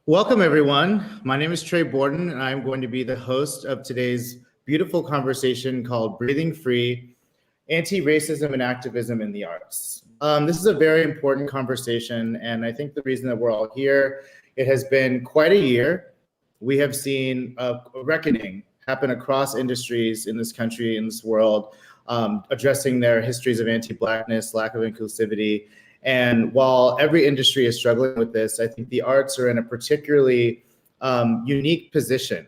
Welcome, everyone. My name is Tre Borden, and I'm going to be the host of today's beautiful conversation called Breathing Free, Anti-Racism and Activism in the Arts. This is a very important conversation, and I think the reason that we're all here, it has been quite a year. We have seen a reckoning happen across industries in this country, in this world, addressing their histories of anti-Blackness, lack of inclusivity. And while every industry is struggling with this, I think the arts are in a particularly unique position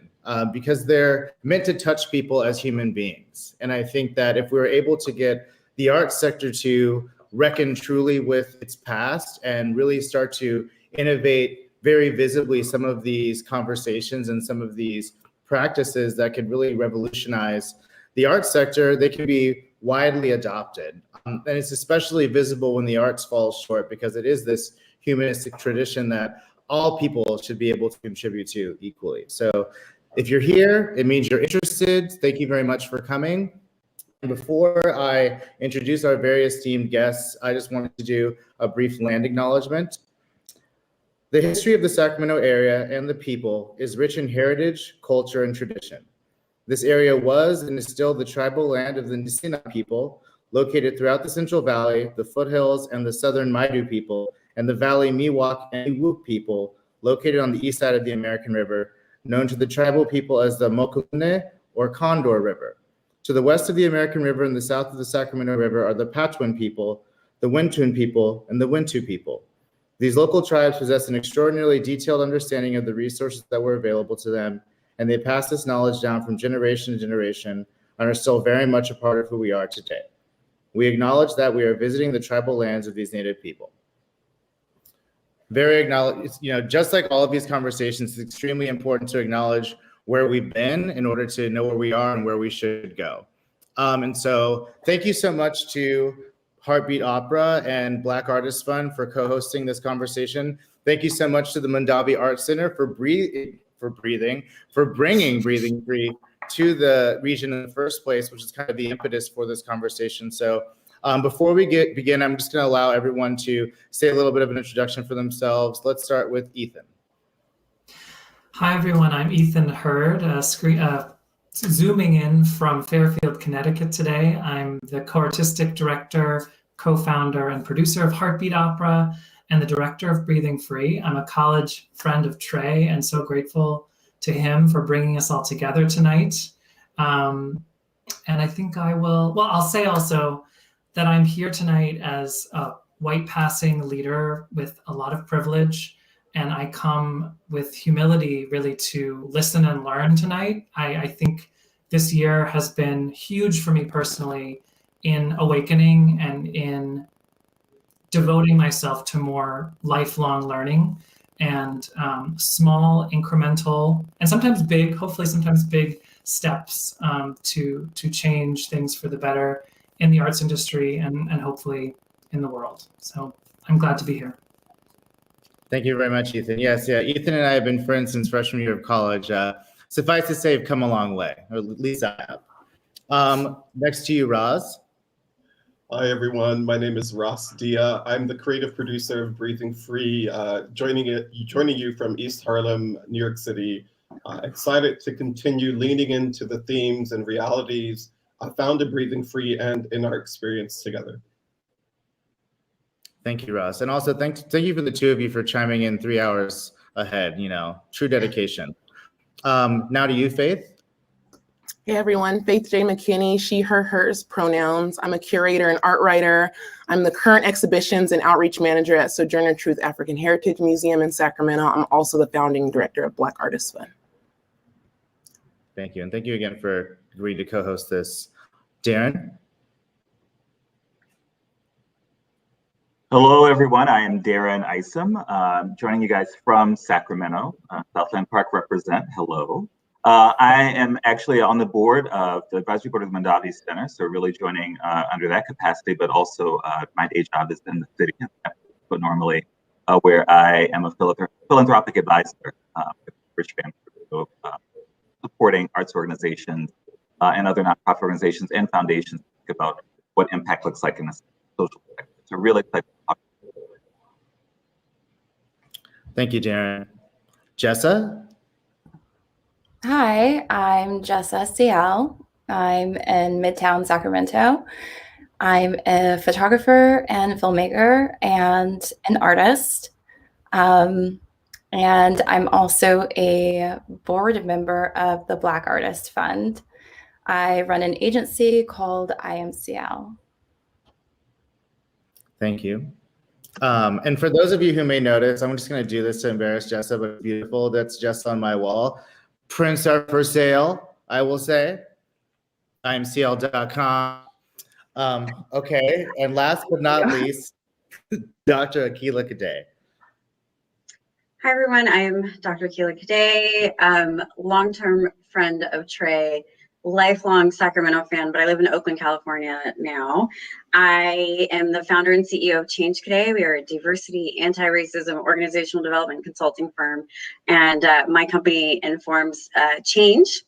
because they're meant to touch people as human beings. And I think that if we're able to get the arts sector to reckon truly with its past and really start to innovate very visibly some of these conversations and some of these practices that could really revolutionize the arts sector, they can be widely adopted. And it's especially visible when the arts falls short because it is this humanistic tradition that all people should be able to contribute to equally. So if you're here, it means you're interested. Thank you very much for coming. And before I introduce our various esteemed guests, I just wanted to do a brief land acknowledgement. The history of the Sacramento area and the people is rich in heritage, culture, and tradition. This area was and is still the tribal land of the Nisina people, located throughout the Central Valley, the foothills, and the southern Maidu people, and the Valley Miwok and Iwuk people, located on the east side of the American River, known to the tribal people as the Mokulne or Condor River. To the west of the American River and the south of the Sacramento River are the Patwin people, the Wintun people, and the Wintu people. These local tribes possess an extraordinarily detailed understanding of the resources that were available to them, and they pass this knowledge down from generation to generation and are still very much a part of who we are today. We acknowledge that we are visiting the tribal lands of these Native people. Just like all of these conversations, it's extremely important to acknowledge where we've been in order to know where we are and where we should go. And so thank you so much to Heartbeat Opera and Black Artists Fund for co-hosting this conversation. Thank you so much to the Mondavi Center for bringing Breathing Free to the region in the first place, which is kind of the impetus for this conversation. So before we begin, I'm just going to allow everyone to say a little bit of an introduction for themselves. Let's start with Ethan. Hi, everyone. I'm Ethan Hurd, zooming in from Fairfield, Connecticut today. I'm the co-artistic director, co-founder, and producer of Heartbeat Opera, and the director of Breathing Free. I'm a college friend of Tre and so grateful to him for bringing us all together tonight. And I think I'll say also that I'm here tonight as a white passing leader with a lot of privilege, and I come with humility really to listen and learn tonight. I think this year has been huge for me personally in awakening and in devoting myself to more lifelong learning and small, incremental, and sometimes big, hopefully sometimes big steps to change things for the better in the arts industry and hopefully in the world. So I'm glad to be here. Thank you very much, Ethan. Yes, Ethan and I have been friends since freshman year of college. Suffice to say, I've come a long way, or at least I have. Next to you, Roz. Hi, everyone. My name is Ross Dia. I'm the creative producer of Breathing Free, joining you from East Harlem, New York City. Excited to continue leaning into the themes and realities found in Breathing Free and in our experience together. Thank you, Ross. And also thank you for the two of you for chiming in 3 hours ahead, true dedication. Now to you, Faith. Hey everyone, Faith J. McKinnie, she, her, hers pronouns. I'm a curator and art writer. I'm the current exhibitions and outreach manager at Sojourner Truth African Heritage Museum in Sacramento. I'm also the founding director of Black Artists Fund. Thank you, and thank you again for agreeing to co-host this. Darren? Hello everyone, I am Darren Isom, joining you guys from Sacramento, Southland Park represent, hello. I am actually on the board of the advisory board of the Mondavi Center, so really joining under that capacity, but also my day job is in the city, but normally where I am a philanthropic advisor with Rich Family, supporting arts organizations and other nonprofit organizations and foundations to think about what impact looks like in the social sector. So really excited to talk. Thank you, Darren. Jessa? Hi, I'm Jessa Ciel. I'm in Midtown Sacramento. I'm a photographer and filmmaker and an artist. And I'm also a board member of the Black Artist Fund. I run an agency called Ciel. Thank you. And for those of you who may notice, I'm just going to do this to embarrass Jessa, but it's beautiful. That's Jessa on my wall. Prints are for sale, I will say. imciel.com. Okay, and last but not least, Dr. Akilah Cadet. Hi, everyone. I am Dr. Akilah Cadet, long-term friend of Tre, lifelong Sacramento fan, but I live in Oakland, California now. I am the founder and CEO of Change Cadet. We are a diversity, anti-racism, organizational development consulting firm, and my company informs change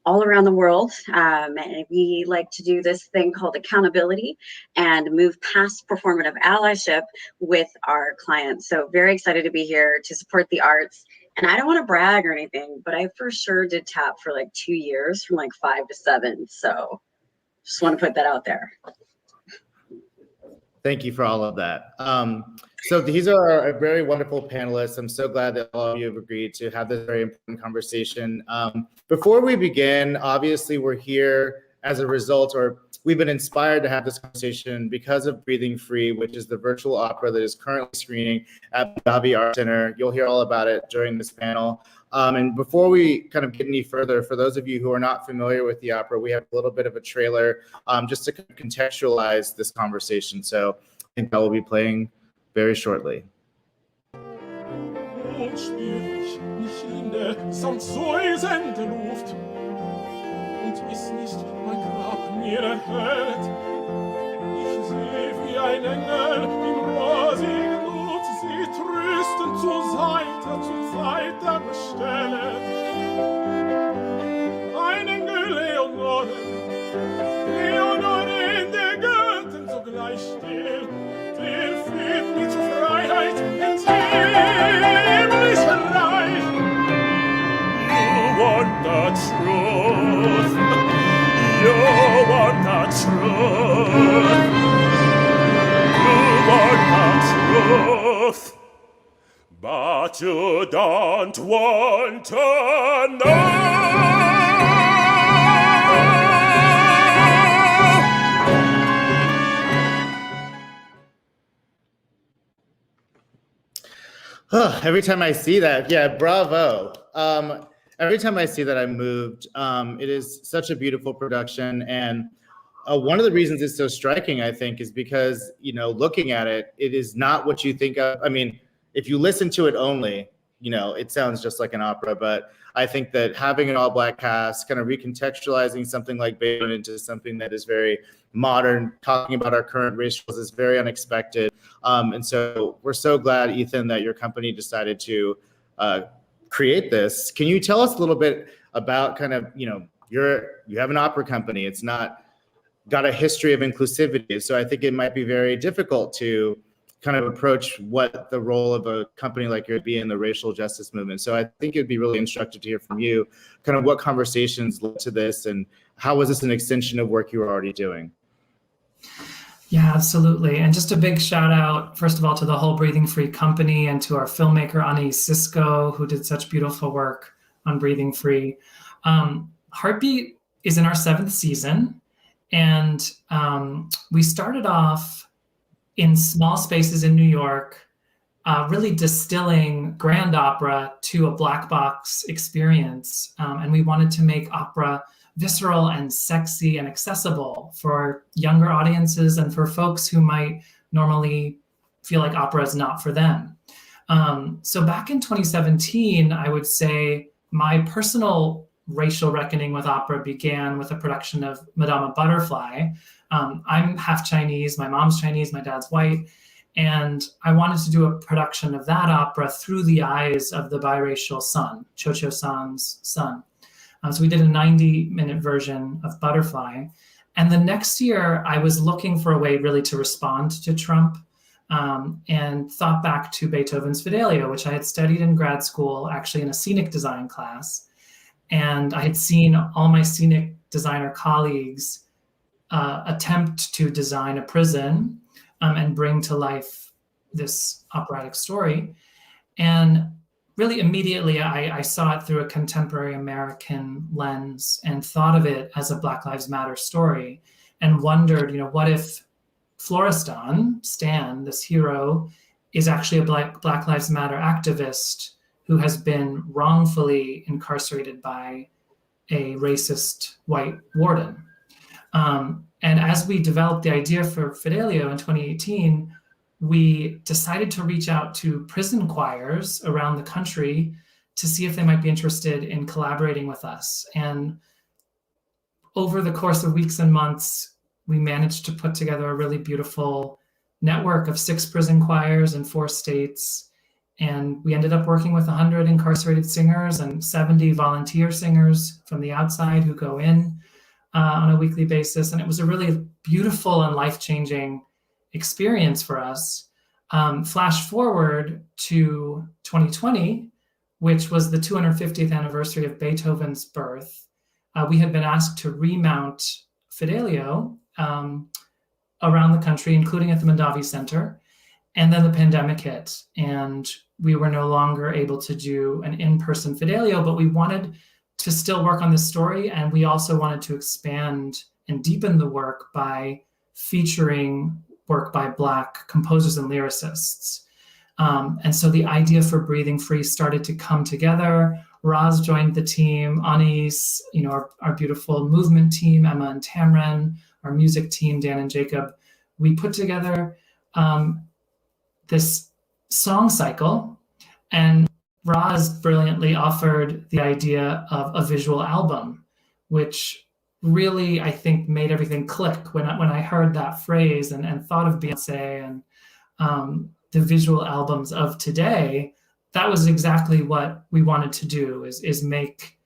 all around the world. And we like to do this thing called accountability and move past performative allyship with our clients. So very excited to be here to support the arts. And I don't want to brag or anything, but I for sure did tap for like 2 years from like 5 to 7. So just want to put that out there. Thank you for all of that. So these are our very wonderful panelists. I'm so glad that all of you have agreed to have this very important conversation. Before we begin, obviously we're here as a result, or we've been inspired to have this conversation because of Breathing Free, which is the virtual opera that is currently screening at Mondavi Center. You'll hear all about it during this panel. And before we kind of get any further, for those of you who are not familiar with the opera, we have a little bit of a trailer just to contextualize this conversation. So I think that will be playing very shortly. Mir erhellt. Ich seh wie ein Engel im rosigen Blut, sie trösten zu Seite bestellet. Ein Engel Leonore in der Götten sogleich still, der führt mich zur Freiheit ins himmlische Reich. You want the truth. You want the truth. You want the truth. But you don't want to know. Every time I see that, yeah, bravo. Every time I see that, I'm moved. It is such a beautiful production. And one of the reasons it's so striking, I think, is because, looking at it, it is not what you think of. I mean, if you listen to it only, it sounds just like an opera. But I think that having an all-black cast, kind of recontextualizing something like Beethoven into something that is very modern, talking about our current racials is very unexpected. And so we're so glad, Ethan, that your company decided to create this. Can you tell us a little bit about kind of, you have an opera company. It's not got a history of inclusivity. So I think it might be very difficult to kind of approach what the role of a company like yours be in the racial justice movement. So I think it'd be really instructive to hear from you, kind of what conversations led to this and how was this an extension of work you were already doing? Yeah, absolutely. And just a big shout out, first of all, to the whole Breathing Free company and to our filmmaker, Ani Cisco, who did such beautiful work on Breathing Free. Heartbeat is in our 7th season. And we started off in small spaces in New York, really distilling grand opera to a black box experience. And we wanted to make opera visceral and sexy and accessible for younger audiences and for folks who might normally feel like opera is not for them. So back in 2017, I would say my personal racial reckoning with opera began with a production of Madame Butterfly. I'm half Chinese, my mom's Chinese, my dad's white. And I wanted to do a production of that opera through the eyes of the biracial son, Cho Cho-san's son. So we did a 90-minute version of Butterfly. And the next year, I was looking for a way really to respond to Trump. and thought back to Beethoven's Fidelio, which I had studied in grad school, actually in a scenic design class. And I had seen all my scenic designer colleagues attempt to design a prison and bring to life this operatic story. And really immediately, I saw it through a contemporary American lens and thought of it as a Black Lives Matter story and wondered, what if Florestan, Stan, this hero, is actually a Black Lives Matter activist who has been wrongfully incarcerated by a racist white warden. And as we developed the idea for Fidelio in 2018, we decided to reach out to prison choirs around the country to see if they might be interested in collaborating with us. And over the course of weeks and months, we managed to put together a really beautiful network of 6 prison choirs in 4 states. And we ended up working with 100 incarcerated singers and 70 volunteer singers from the outside who go in on a weekly basis. And it was a really beautiful and life-changing experience for us. Flash forward to 2020, which was the 250th anniversary of Beethoven's birth. We had been asked to remount Fidelio around the country, including at the Mondavi Center. And then the pandemic hit, and we were no longer able to do an in-person Fidelio, but we wanted to still work on this story. And we also wanted to expand and deepen the work by featuring work by Black composers and lyricists. And so the idea for Breathing Free started to come together. Roz joined the team, Anis, our beautiful movement team, Emma and Tamron, our music team, Dan and Jacob. We put together this song cycle, and Roz brilliantly offered the idea of a visual album, which really, I think, made everything click when I heard that phrase and thought of Beyonce and the visual albums of today. That was exactly what we wanted to do, is make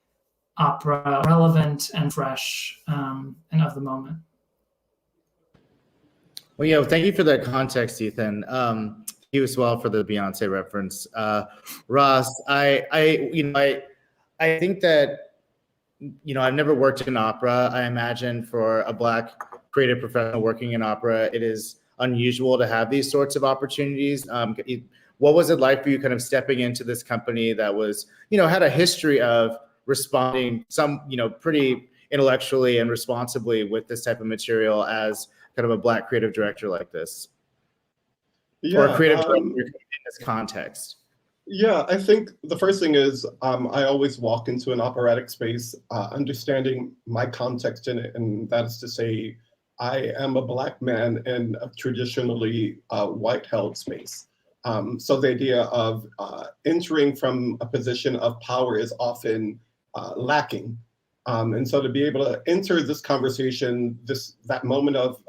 opera relevant and fresh and of the moment. Well, thank you for that context, Ethan. Thank you as well for the Beyonce reference. Ross, I think that, I've never worked in opera. I imagine for a Black creative professional working in opera, it is unusual to have these sorts of opportunities. What was it like for you kind of stepping into this company that was, had a history of responding pretty intellectually and responsibly with this type of material as kind of a Black creative director like this? Yeah, or a creative director in this context? Yeah, I think the first thing is I always walk into an operatic space understanding my context in it, and that is to say, I am a Black man in a traditionally white-held space. So the idea of entering from a position of power is often lacking. And so to be able to enter this conversation, that moment of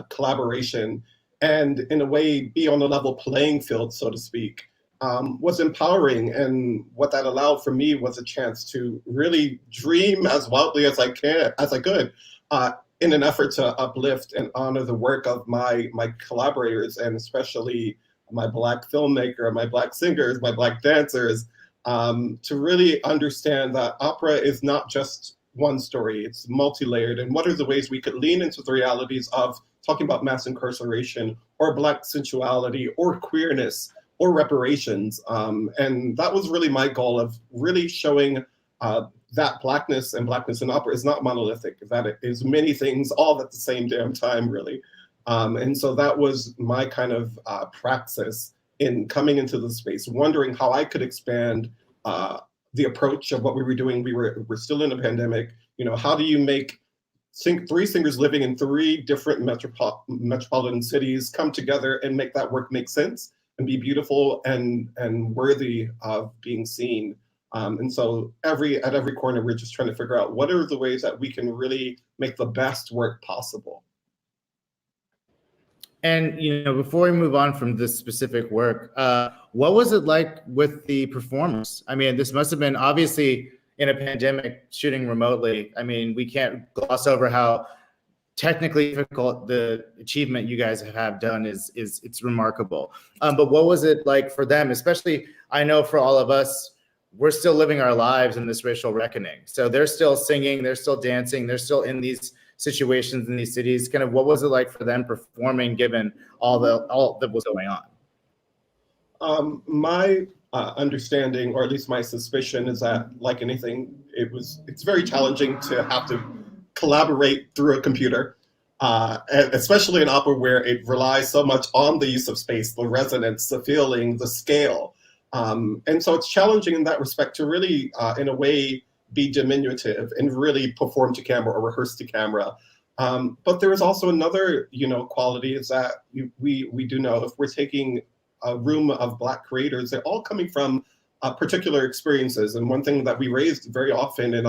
collaboration, and in a way be on a level playing field, so to speak, was empowering. And what that allowed for me was a chance to really dream as wildly as I could, in an effort to uplift and honor the work of my collaborators, and especially my Black filmmaker, my Black singers, my Black dancers, to really understand that opera is not just one story, it's multi-layered. And what are the ways we could lean into the realities of talking about mass incarceration, or Black sensuality, or queerness, or reparations. And that was really my goal, of really showing that Blackness and Blackness in opera is not monolithic, that it is many things all at the same damn time, really. And so that was my kind of praxis in coming into the space, wondering how I could expand the approach of what we were doing. We're still in a pandemic. How do you make 3 singers living in 3 different metropolitan cities come together and make that work make sense and be beautiful and worthy of being seen? And so at every corner, we're just trying to figure out what are the ways that we can really make the best work possible. And, before we move on from this specific work, what was it like with the performers? I mean, this must have been, obviously, in a pandemic, shooting remotely. I mean, we can't gloss over how technically difficult the achievement you guys have done is it's remarkable. But what was it like for them? Especially, I know for all of us, we're still living our lives in this racial reckoning. So they're still singing, they're still dancing, they're still in these situations in these cities. Kind of what was it like for them performing given all that was going on? My understanding, or at least my suspicion, is that like anything, it's very challenging to have to collaborate through a computer, especially in opera where it relies so much on the use of space, the resonance, the feeling, the scale. And so it's challenging in that respect to really, in a way, be diminutive and really perform to camera or rehearse to camera. But there is also another, quality is that we do know if we're taking a room of Black creators, they're all coming from particular experiences. And one thing that we raised very often, and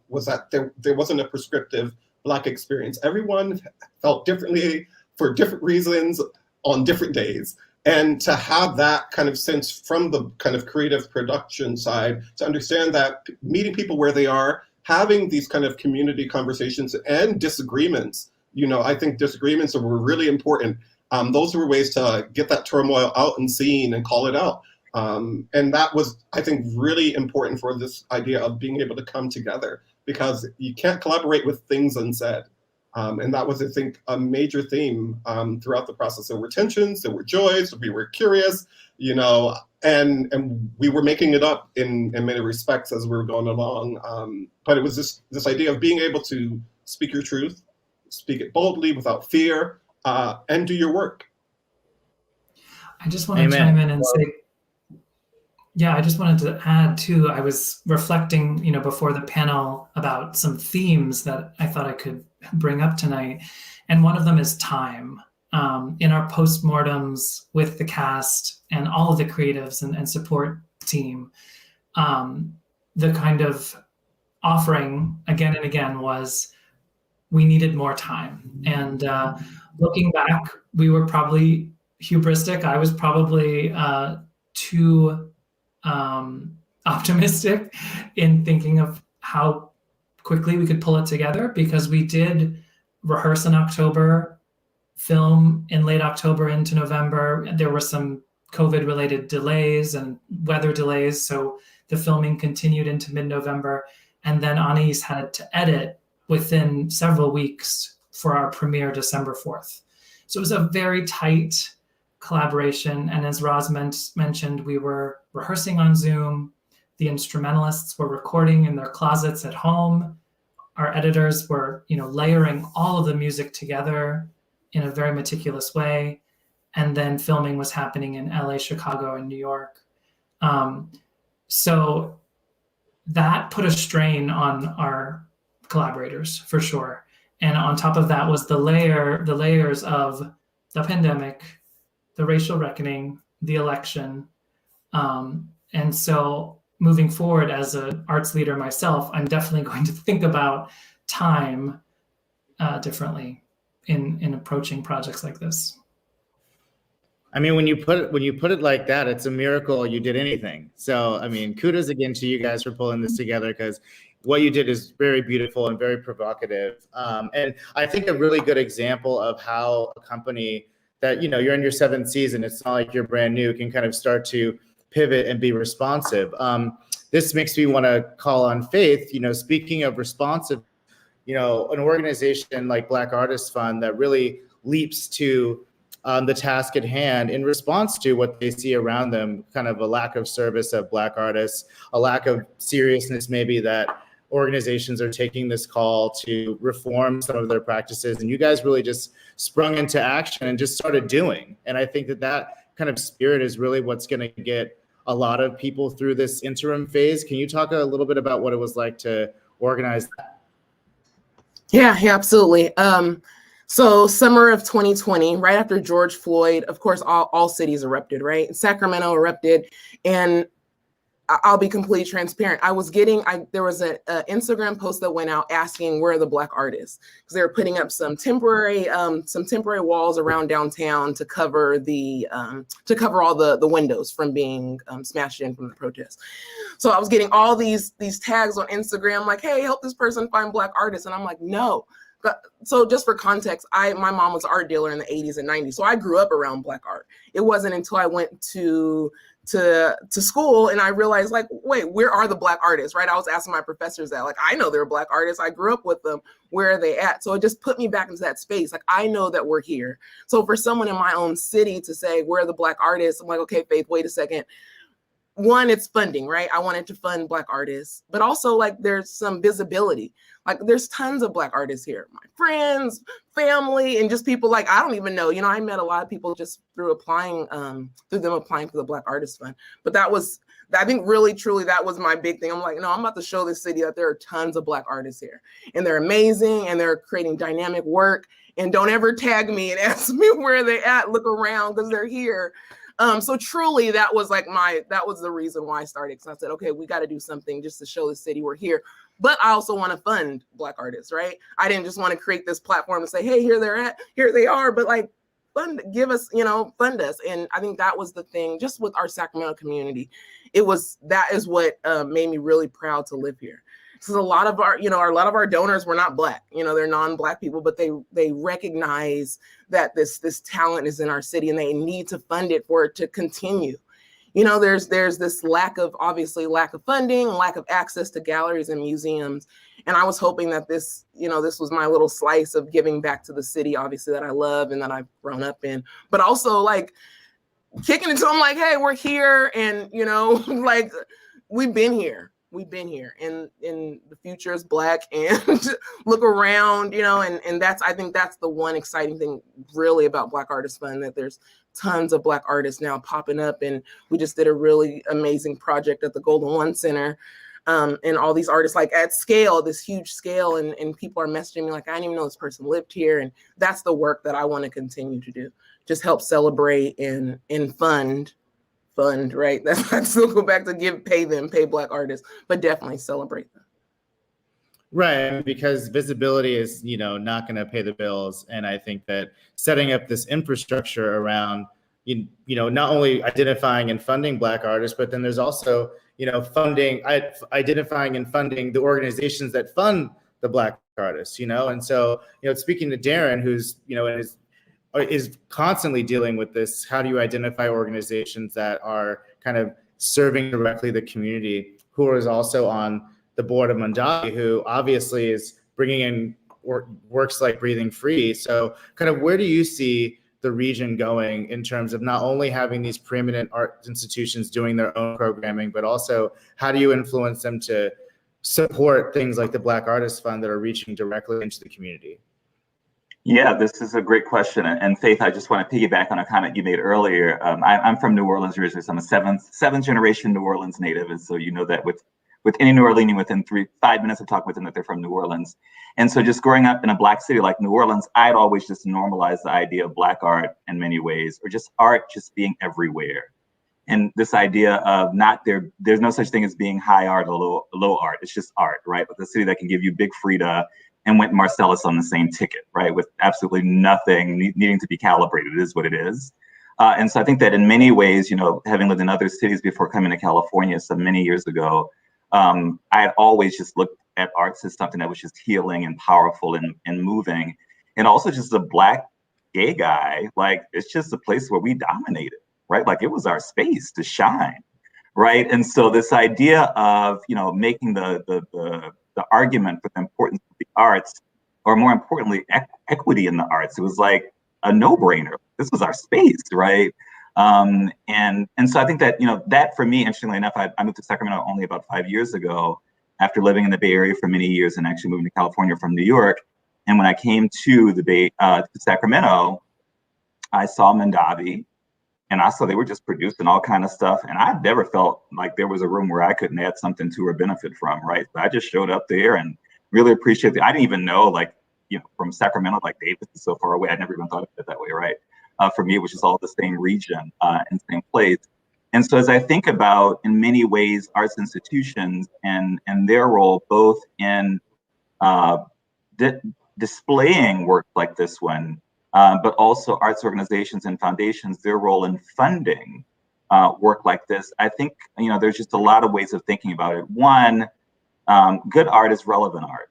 was that there wasn't a prescriptive Black experience. Everyone felt differently for different reasons on different days. And to have that kind of sense from the kind of creative production side, to understand that meeting people where they are, having these kind of community conversations and disagreements, I think disagreements were really important. Those were ways to get that turmoil out and seen and call it out. And that was, I think, really important for this idea of being able to come together, because you can't collaborate with things unsaid. And that was, I think, a major theme throughout the process. There were tensions, there were joys, we were curious, and we were making it up in many respects as we were going along. But it was this idea of being able to speak your truth, speak it boldly without fear, and do your work. I just want to chime in and say, I just wanted to add too, I was reflecting, before the panel about some themes that I thought I could bring up tonight. And one of them is time. In our postmortems with the cast and all of the creatives and support team, the kind of offering again and again was we needed more time. And looking back, we were probably hubristic. I was probably too optimistic in thinking of how quickly we could pull it together, because we did rehearse in October, film in late October into November. There were some COVID-related delays and weather delays, so the filming continued into mid-November. And then Anais had to edit within several weeks for our premiere December 4th. So it was a very tight collaboration. And as Roz mentioned, we were rehearsing on Zoom. The instrumentalists were recording in their closets at home. Our editors were, layering all of the music together in a very meticulous way. And then filming was happening in LA, Chicago, and New York. So that put a strain on our collaborators for sure. And on top of that was the layers of the pandemic, the racial reckoning, the election. And so moving forward as an arts leader myself, I'm definitely going to think about time differently in approaching projects like this. I mean, when you put it like that, it's a miracle you did anything. So, I mean, kudos again to you guys for pulling this together, because what you did is very beautiful and very provocative. And I think a really good example of how a company that, you're in your 7th season, it's not like you're brand new, can kind of start to pivot and be responsive. This makes me want to call on Faith, speaking of responsive, an organization like Black Artists Fund that really leaps to the task at hand in response to what they see around them, kind of a lack of service of Black artists, a lack of seriousness maybe that organizations are taking this call to reform some of their practices. And you guys really just sprung into action and just started doing. And I think that kind of spirit is really what's going to get a lot of people through this interim phase. Can you talk a little bit about what it was like to organize that? Yeah, absolutely. So summer of 2020, right after George Floyd, of course, all cities erupted, right? Sacramento erupted, and I'll be completely transparent. There was an Instagram post that went out asking where are the Black artists, because they were putting up some temporary walls around downtown to cover all the windows from being smashed in from the protests. So I was getting all these tags on Instagram like, hey, help this person find Black artists. And I'm like, no, So just for context, my mom was an art dealer in the 80s and 90s. So I grew up around Black art. It wasn't until I went to school and I realized, like, wait, where are the Black artists, right? I was asking my professors that, like, I know they're Black artists. I grew up with them. Where are they at? So it just put me back into that space. Like, I know that we're here. So for someone in my own city to say, where are the Black artists? I'm like, okay, Faith, wait a second. One, it's funding, right? I wanted to fund Black artists, but also, like, there's some visibility. Like, there's tons of Black artists here, my friends, family, and just people like I don't even know. I met a lot of people just through applying for the Black Artist Fund. But that was, I think, really, truly, that was my big thing. I'm like, no, I'm about to show this city that there are tons of Black artists here, and they're amazing, and they're creating dynamic work. And don't ever tag me and ask me where they at. Look around, because they're here. So truly, that was the reason why I started. Because I said, okay, we got to do something just to show the city we're here. But I also want to fund Black artists, right? I didn't just want to create this platform and say, hey, here they are, but like, give us, fund us. And I think that was the thing, just with our Sacramento community. That is what made me really proud to live here. Because a lot of our donors were not Black, they're non-Black people, but they recognize that this talent is in our city and they need to fund it for it to continue. There's this lack of funding, lack of access to galleries and museums. And I was hoping that this was my little slice of giving back to the city, obviously, that I love and that I've grown up in, but also like kicking it to them like, hey, we're here. And, like, we've been here and the future is Black, and look around, and I think that's the one exciting thing really about Black Artists Fund, that there's tons of Black artists now popping up. And we just did a really amazing project at the Golden One Center. And all these artists, like, at scale, this huge scale, and people are messaging me like, I didn't even know this person lived here. And that's the work that I want to continue to do. Just help celebrate and fund, right? That's still go back to pay Black artists, but definitely celebrate them. Right, because visibility is, not going to pay the bills. And I think that setting up this infrastructure around, not only identifying and funding Black artists, but then there's also, identifying and funding the organizations that fund the Black artists, and so, speaking to Darren, who's, is constantly dealing with this, how do you identify organizations that are kind of serving directly the community, who is also on the board of Mondavi, who obviously is bringing in works like Breathing Free. So kind of where do you see the region going in terms of not only having these preeminent art institutions doing their own programming, but also how do you influence them to support things like the Black Artists Fund that are reaching directly into the community? Yeah, this is a great question. And Faith, I just want to piggyback on a comment you made earlier. I'm from New Orleans originally, so I'm a seventh generation New Orleans native. And so you know that with any New Orleanian, within 5 minutes of talking with them, that they're from New Orleans. And so just growing up in a Black city like New Orleans, I'd always just normalized the idea of Black art in many ways, or just art just being everywhere. And this idea of there's no such thing as being high art or low art. It's just art, right? With a city that can give you Big Frida and Wynton Marsalis on the same ticket, right? With absolutely nothing needing to be calibrated. It is what it is. And so I think that in many ways, having lived in other cities before coming to California some many years ago, I had always just looked at arts as something that was just healing and powerful and moving. And also just a Black gay guy, like, it's just a place where we dominated, right? Like, it was our space to shine, right? And so this idea of, making the argument for the importance of the arts, or more importantly, equity in the arts, it was like a no-brainer. This was our space, right? And so I think that, that for me, interestingly enough, I moved to Sacramento only about 5 years ago after living in the Bay Area for many years and actually moving to California from New York. And when I came to to Sacramento, I saw Mondavi, and I saw they were just producing all kind of stuff. And I never felt like there was a room where I couldn't add something to or benefit from, right? So I just showed up there and really appreciated it. I didn't even know, from Sacramento, like, Davis is so far away. I never even thought of it that way, right? For me, which is all the same region and same place. And so as I think about, in many ways, arts institutions and their role, both in displaying work like this one, but also arts organizations and foundations, their role in funding work like this, I think, there's just a lot of ways of thinking about it. One, good art is relevant art.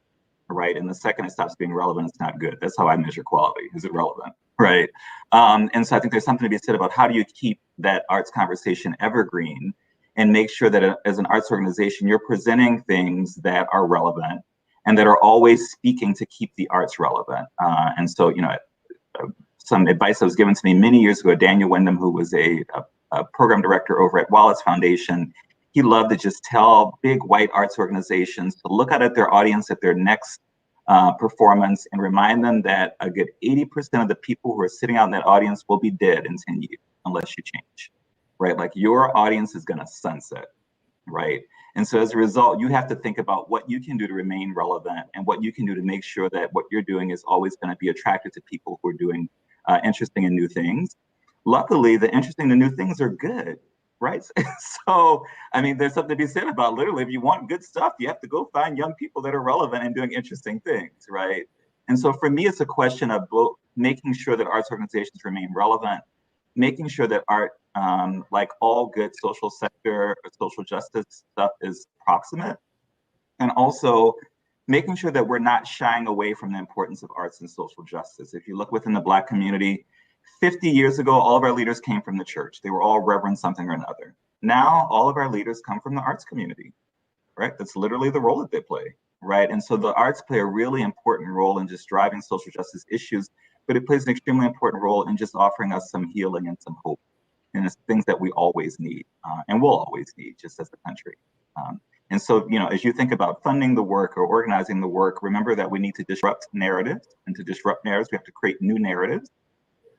right? And the second it stops being relevant, it's not good. That's how I measure quality. Is it relevant, right? And so I think there's something to be said about how do you keep that arts conversation evergreen and make sure that as an arts organization, you're presenting things that are relevant and that are always speaking to keep the arts relevant. And so, you know, some advice that was given to me many years ago, Daniel Wyndham, who was a program director over at Wallace Foundation, he loved to just tell big white arts organizations to look out at their audience at their next performance and remind them that a good 80% of the people who are sitting out in that audience will be dead in 10 years unless you change, right? Like your audience is gonna sunset, right? And so as a result, you have to think about what you can do to remain relevant and what you can do to make sure that what you're doing is always gonna be attractive to people who are doing interesting and new things. Luckily, the interesting and new things are good, right? So, I mean, there's something to be said about literally, if you want good stuff, you have to go find young people that are relevant and doing interesting things, right? And so for me, it's a question of making sure that arts organizations remain relevant, making sure that art, like all good social sector or social justice stuff, is proximate, and also making sure that we're not shying away from the importance of arts and social justice. If you look within the Black community, 50 years ago, all of our leaders came from the church. They were all reverend something or another. Now, all of our leaders come from the arts community, right? That's literally the role that they play, right? And so the arts play a really important role in just driving social justice issues, but it plays an extremely important role in just offering us some healing and some hope. And it's things that we always need and will always need just as a country. And so, you know, as you think about funding the work or organizing the work, remember that we need to disrupt narratives, and to disrupt narratives, we have to create new narratives.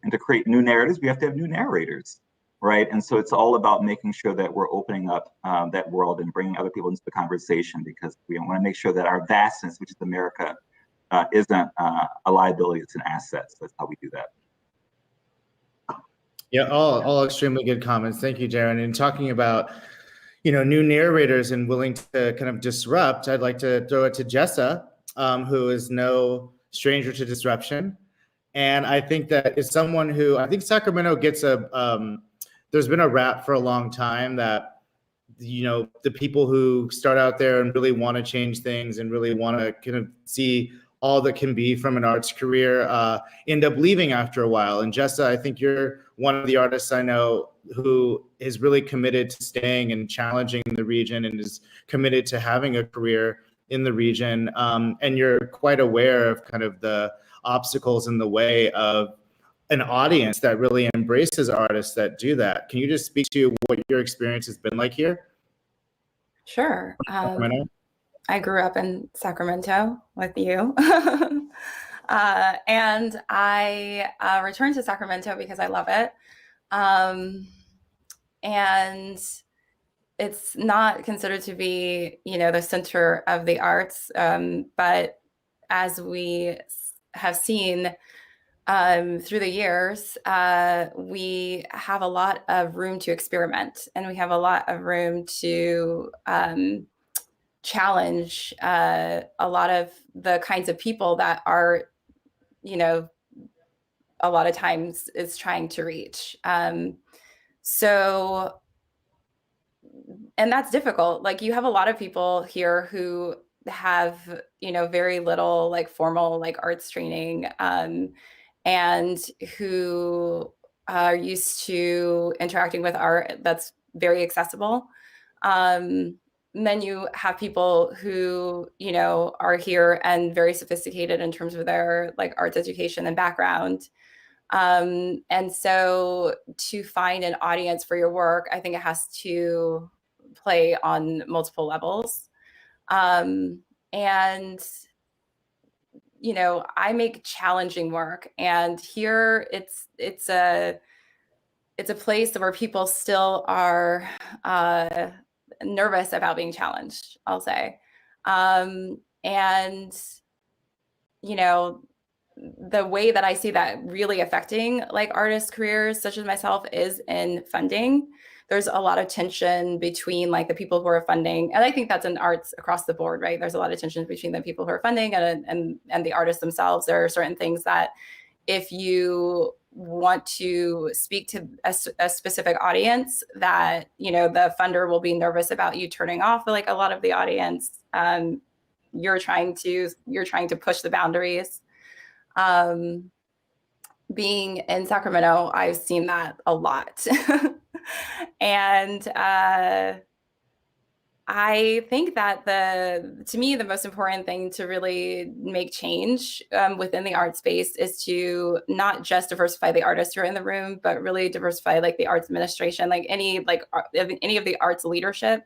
And to create new narratives, we have to have new narrators, right? And so it's all about making sure that we're opening up that world and bringing other people into the conversation, because we want to make sure that our vastness, which is America, isn't a liability, it's an asset. So that's how we do that. Yeah, all extremely good comments. Thank you, Darren. And talking about, you know, new narrators and willing to kind of disrupt, I'd like to throw it to Jessa, who is no stranger to disruption. And I think that is someone who, I think Sacramento gets there's been a rap for a long time that, you know, the people who start out there and really want to change things and really want to kind of see all that can be from an arts career end up leaving after a while. And Jessa, I think you're one of the artists I know who is really committed to staying and challenging the region and is committed to having a career in the region. And you're quite aware of kind of the obstacles in the way of an audience that really embraces artists that do that. Can you just speak to what your experience has been like here? Sure. I grew up in Sacramento with you. And I returned to Sacramento because I love it. And it's not considered to be, you know, the center of the arts. But as we have seen through the years, we have a lot of room to experiment, and we have a lot of room to challenge a lot of the kinds of people that are, you know, a lot of times is trying to reach. So, and that's difficult. Like, you have a lot of people here who have, you know, very little like formal like arts training, and who are used to interacting with art that's very accessible. And then you have people who, you know, are here and very sophisticated in terms of their like arts education and background. And so to find an audience for your work, I think it has to play on multiple levels. And, you know, I make challenging work, and here it's a place where people still are nervous about being challenged, I'll say. And, you know, the way that I see that really affecting like artist careers such as myself is in funding. There's a lot of tension between like the people who are funding, and I think that's in arts across the board, right? There's a lot of tension between the people who are funding and the artists themselves. There are certain things that if you want to speak to a specific audience, that, you know, the funder will be nervous about you turning off like a lot of the audience. you're trying to push the boundaries. Being in Sacramento, I've seen that a lot. And I think that to me, the most important thing to really make change within the art space is to not just diversify the artists who are in the room, but really diversify like the arts administration, like any of the arts leadership.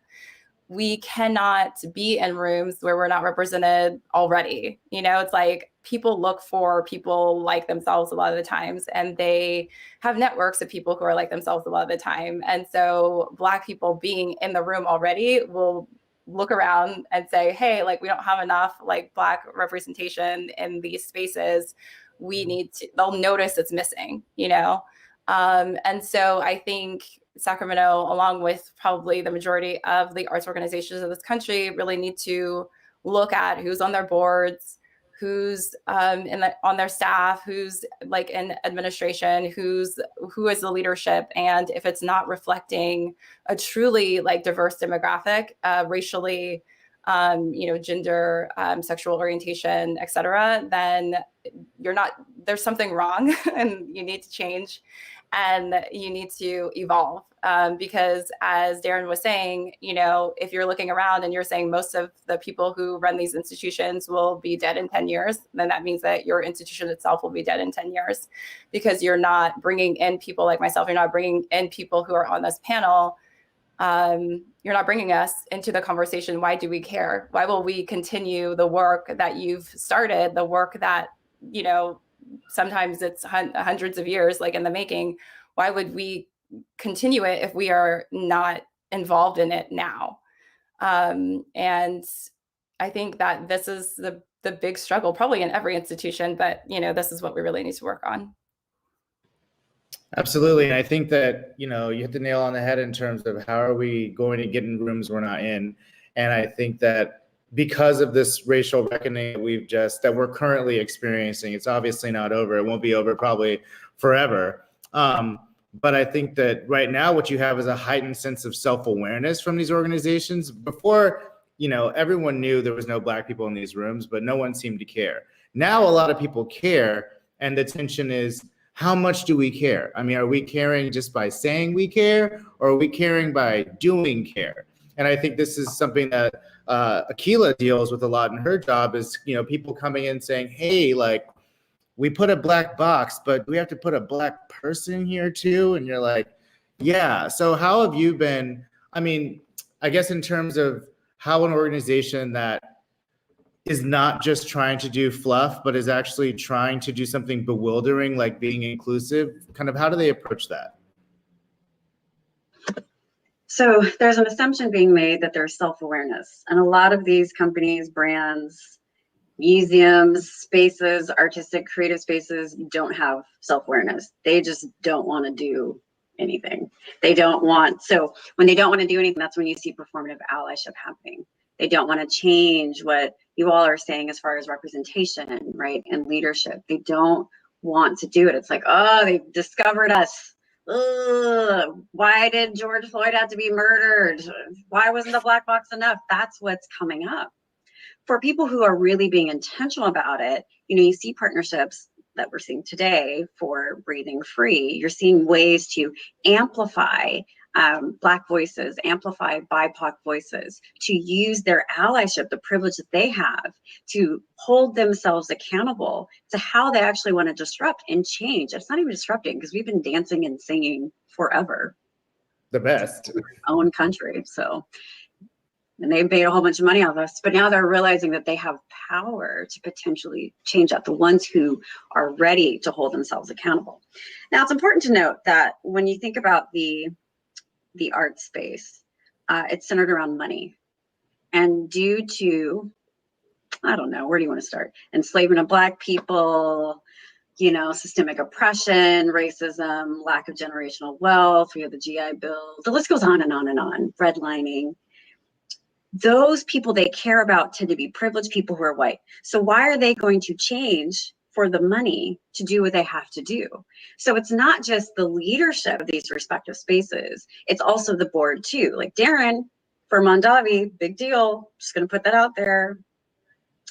We cannot be in rooms where we're not represented already. You know, it's like people look for people like themselves a lot of the times, and they have networks of people who are like themselves a lot of the time. And so Black people being in the room already will look around and say, hey, like we don't have enough like Black representation in these spaces. We need to, they'll notice it's missing, you know? And so I think Sacramento, along with probably the majority of the arts organizations of this country, really need to look at who's on their boards, who's on their staff, who's like in administration, who is the leadership, and if it's not reflecting a truly like diverse demographic, racially, gender, sexual orientation, et cetera, then there's something wrong, and you need to change. And you need to evolve because, as Darren was saying, you know, if you're looking around and you're saying most of the people who run these institutions will be dead in 10 years, then that means that your institution itself will be dead in 10 years because you're not bringing in people like myself. You're not bringing in people who are on this panel. You're not bringing us into the conversation. Why do we care? Why will we continue the work that you've started, the work that, you know, sometimes it's hundreds of years like in the making? Why would we continue it if we are not involved in it now? And I think that this is the big struggle probably in every institution, but you know, this is what we really need to work on. Absolutely. And I think that, you know, you hit the nail on the head in terms of how are we going to get in rooms we're not in. And I think that because of this racial reckoning that we're currently experiencing, it's obviously not over. It won't be over probably forever. But I think that right now what you have is a heightened sense of self-awareness from these organizations. Before, you know, everyone knew there was no Black people in these rooms, but no one seemed to care. Now a lot of people care, and the tension is, how much do we care? I mean, are we caring just by saying we care, or are we caring by doing care? And I think this is something that Akilah deals with a lot in her job is, you know, people coming in saying, hey, like, we put a Black box, but we have to put a Black person here too. And you're like, yeah. So how have you been, I mean, I guess in terms of how an organization that is not just trying to do fluff, but is actually trying to do something bewildering, like being inclusive, kind of how do they approach that? So there's an assumption being made that there's self-awareness, and a lot of these companies, brands, museums, spaces, artistic, creative spaces don't have self-awareness. They just don't want to do anything. So when they don't want to do anything, that's when you see performative allyship happening. They don't want to change what you all are saying as far as representation, right, and leadership. They don't want to do it. It's like, oh, they discovered us. Ugh, why did George Floyd have to be murdered? Why wasn't the Black box enough? That's what's coming up. For people who are really being intentional about it, you know, you see partnerships that we're seeing today for Breathing Free. You're seeing ways to amplify Black voices, amplify BIPOC voices, to use their allyship, the privilege that they have, to hold themselves accountable to how they actually want to disrupt and change. It's not even disrupting, because we've been dancing and singing forever. The best. Our own country. So, and they made a whole bunch of money off us, but now they're realizing that they have power to potentially change that, the ones who are ready to hold themselves accountable. Now, it's important to note that when you think about the art space, it's centered around money. And due to, I don't know, where do you want to start? Enslavement of Black people, you know, systemic oppression, racism, lack of generational wealth, we have the GI Bill, the list goes on and on and on, redlining. Those people they care about tend to be privileged people who are white. So why are they going to change for the money to do what they have to do? So it's not just the leadership of these respective spaces, it's also the board too. Like Darren for Mondavi, big deal, just gonna put that out there.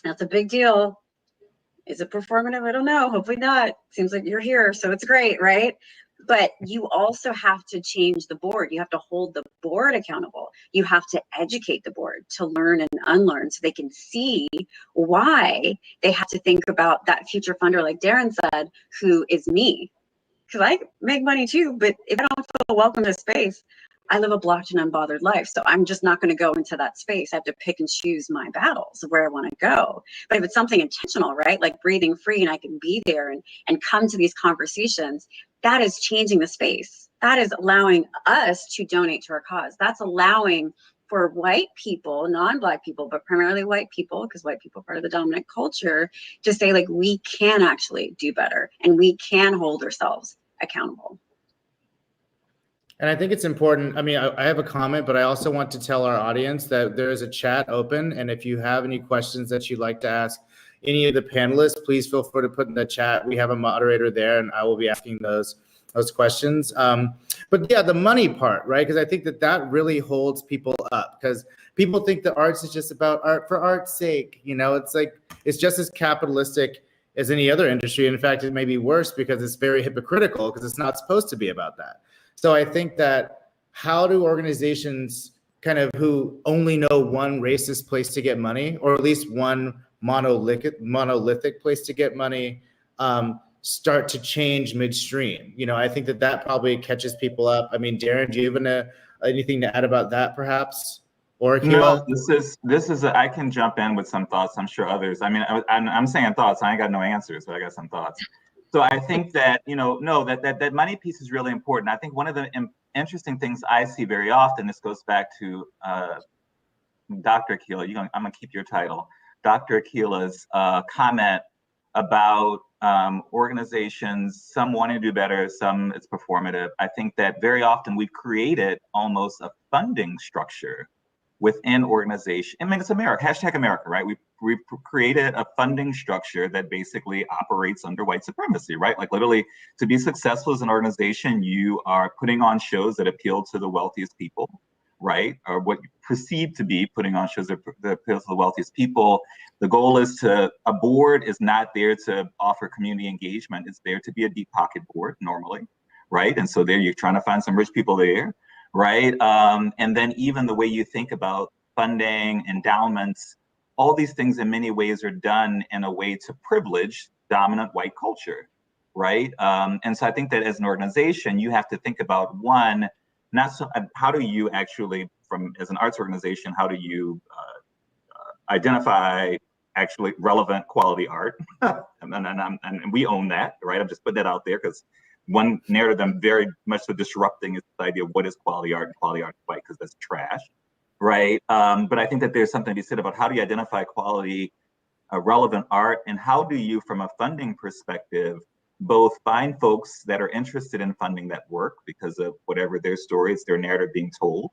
That's a big deal. Is it performative? I don't know. Hopefully not. Seems like you're here, so it's great, right? But you also have to change the board. You have to hold the board accountable. You have to educate the board to learn and unlearn so they can see why they have to think about that future funder, like Darren said, who is me. Because I make money too, but if I don't feel welcome to space, I live a blocked and unbothered life. So I'm just not going to go into that space. I have to pick and choose my battles of where I want to go. But if it's something intentional, right? Like breathing free, and I can be there and come to these conversations, that is changing the space. That is allowing us to donate to our cause. That's allowing for white people, non-Black people, but primarily white people, because white people are part of the dominant culture, to say like, we can actually do better and we can hold ourselves accountable. And I think it's important. I mean, I have a comment, but I also want to tell our audience that there is a chat open. And if you have any questions that you'd like to ask any of the panelists, please feel free to put in the chat. We have a moderator there, and I will be asking those questions. But yeah, the money part, right? Because I think that really holds people up, because people think that arts is just about art for art's sake. You know, it's like, it's just as capitalistic as any other industry. In fact, it may be worse because it's very hypocritical, because it's not supposed to be about that. So I think that how do organizations kind of who only know one racist place to get money, or at least one monolithic place to get money, start to change midstream? You know, I think that probably catches people up. I mean, Darren, do you have anything to add about that, perhaps? Or Akilah? No, this is I can jump in with some thoughts. I'm sure others. I mean, I'm saying thoughts. I ain't got no answers, but I got some thoughts. So I think that, that money piece is really important. I think one of the interesting things I see very often, this goes back to Dr. Akilah, I'm gonna keep your title, Dr. Akilah's comment about organizations, some want to do better, some it's performative. I think that very often we've created almost a funding structure within organization. I mean, it's America, #America, right? We've created a funding structure that basically operates under white supremacy, right? Like literally, to be successful as an organization, you are putting on shows that appeal to the wealthiest people, right? Or what you perceive to be putting on shows that appeal to the wealthiest people. The goal is a board is not there to offer community engagement. It's there to be a deep pocket board normally, right? And so there you're trying to find some rich people there, right? And then even the way you think about funding, endowments, all these things in many ways are done in a way to privilege dominant white culture, right? And so I think that as an organization, you have to think about one, how do you actually, as an arts organization, how do you identify actually relevant quality art? and we own that, right? I'm just putting that out there because one narrative I'm very much so disrupting is the idea of what is quality art, and quality art is white because that's trash, right? But I think that there's something to be said about how do you identify quality, relevant art, and how do you, from a funding perspective, both find folks that are interested in funding that work because of whatever their story is, their narrative being told,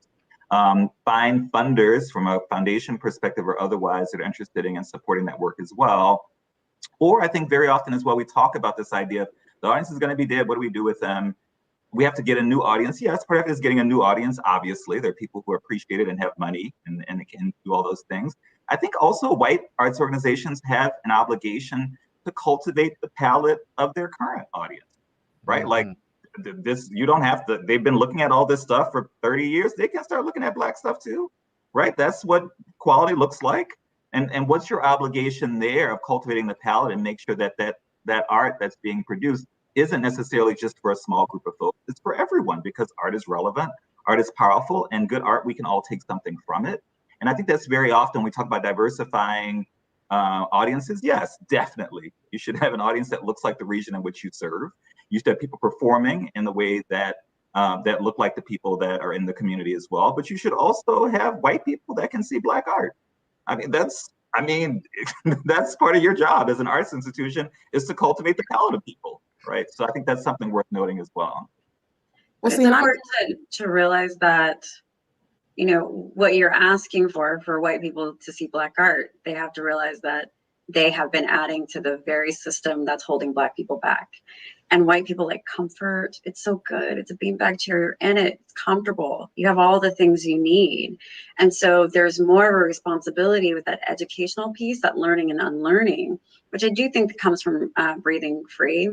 find funders from a foundation perspective or otherwise that are interested in supporting that work as well. Or I think very often as well, we talk about this idea of the audience is going to be dead. What do we do with them? We have to get a new audience. Yes, part of it is getting a new audience. Obviously, there are people who appreciate it and have money and can do all those things. I think also white arts organizations have an obligation to cultivate the palette of their current audience, right? Mm-hmm. Like this, you don't have to, they've been looking at all this stuff for 30 years. They can start looking at Black stuff too, right? That's what quality looks like. And what's your obligation there of cultivating the palette and make sure that art that's being produced isn't necessarily just for a small group of folks, it's for everyone, because art is relevant, art is powerful, and good art, we can all take something from it. And I think that's very often we talk about diversifying audiences. Yes, definitely. You should have an audience that looks like the region in which you serve. You should have people performing in the way that that look like the people that are in the community as well. But you should also have white people that can see Black art. That's part of your job as an arts institution, is to cultivate the palette of people, right? So I think that's something worth noting as well. It's important to realize that, what you're asking for white people to see Black art, they have to realize that they have been adding to the very system that's holding Black people back. And white people like comfort. It's so good. It's a beanbag chair. You're in it. It's comfortable. You have all the things you need. And so there's more of a responsibility with that educational piece, that learning and unlearning, which I do think comes from Breathing Free,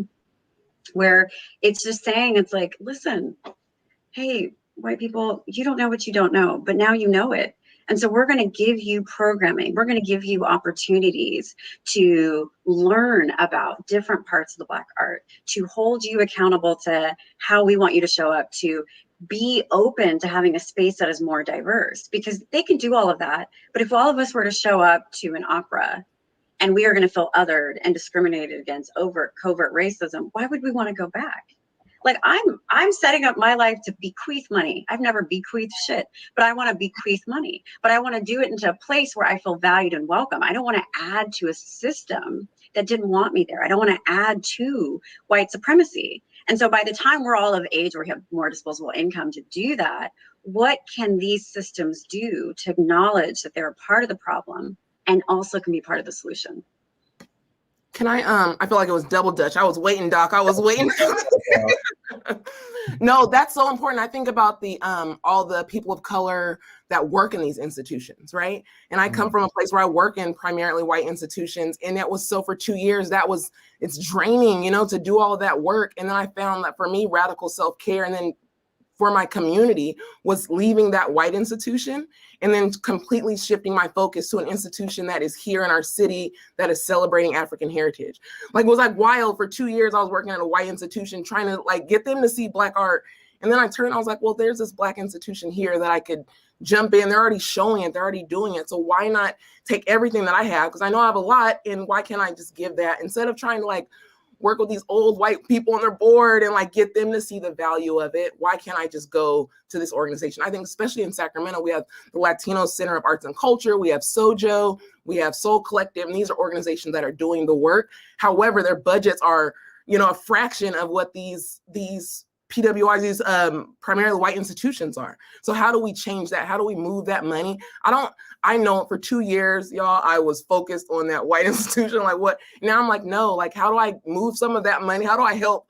where it's just saying, it's like, listen, hey, white people, you don't know what you don't know, but now you know it. And so we're going to give you programming. We're going to give you opportunities to learn about different parts of the Black art, to hold you accountable to how we want you to show up, to be open to having a space that is more diverse, because they can do all of that. But if all of us were to show up to an opera and we are going to feel othered and discriminated against, covert racism, why would we want to go back? Like I'm setting up my life to bequeath money. I've never bequeathed shit, but I want to bequeath money. But I want to do it into a place where I feel valued and welcome. I don't want to add to a system that didn't want me there. I don't want to add to white supremacy. And so by the time we're all of age, or we have more disposable income to do that, what can these systems do to acknowledge that they're a part of the problem and also can be part of the solution? Can I feel like it was double Dutch. I was waiting, Doc. I was waiting. No, that's so important. I think about the all the people of color that work in these institutions, right? And I come from a place where I work in primarily white institutions, and it was so for 2 years it's draining, to do all of that work. And then I found that for me, radical self-care, and then for my community, was leaving that white institution and then completely shifting my focus to an institution that is here in our city that is celebrating African heritage. Like, it was like wild. For 2 years, I was working at a white institution trying to like get them to see Black art. And then I turned, I was like, well, there's this Black institution here that I could jump in. They're already showing it. They're already doing it. So why not take everything that I have? Because I know I have a lot, and why can't I just give that instead of trying to like work with these old white people on their board and like get them to see the value of it? Why can't I just go to this organization? I think especially in Sacramento, we have the Latino Center of Arts and Culture, we have Sojo, we have Soul Collective, and these are organizations that are doing the work. However, their budgets are, a fraction of what these PWIs, these primarily white institutions are. So how do we change that? How do we move that money? I know for 2 years, y'all, I was focused on that white institution. Like what? Now I'm like, no, like how do I move some of that money? How do I help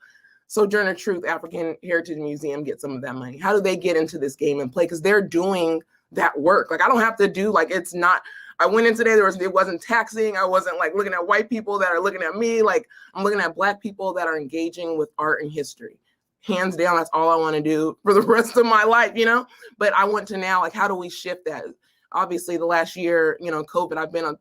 Sojourner Truth African Heritage Museum get some of that money? How do they get into this game and play? Because they're doing that work. Like I don't have to do, like, it's not, I went in today, it wasn't taxing. I wasn't like looking at white people that are looking at me. Like I'm looking at Black people that are engaging with art and history. Hands down, that's all I want to do for the rest of my life, But I want to now, like, how do we shift that? Obviously, the last year, COVID, I've been on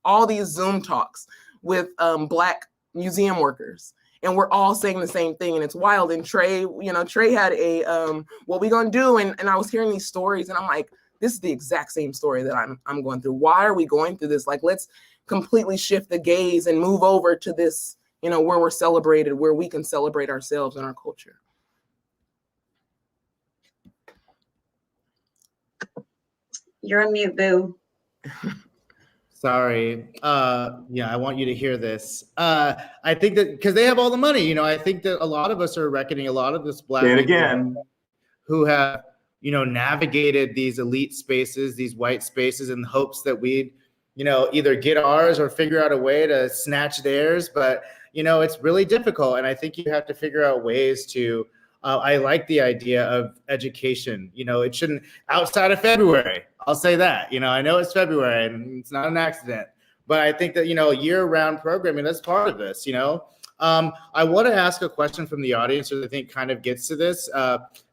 all these Zoom talks with Black museum workers, and we're all saying the same thing, and it's wild. And Tre had a, what we gonna do? And I was hearing these stories, and I'm like, this is the exact same story that I'm going through. Why are we going through this? Like, let's completely shift the gaze and move over to this, where we're celebrated, where we can celebrate ourselves and our culture. You're on mute, boo. Sorry. Yeah, I want you to hear this. I think that because they have all the money, I think that a lot of us are reckoning a lot of this Black Say it people again. who have, navigated these elite spaces, these white spaces, in hopes that we'd, either get ours or figure out a way to snatch theirs. But, it's really difficult. And I think you have to figure out ways to, I like the idea of education. It shouldn't, outside of February, I'll say that, I know it's February and it's not an accident, but I think that, year-round programming, that's part of this, I want to ask a question from the audience that I think kind of gets to this.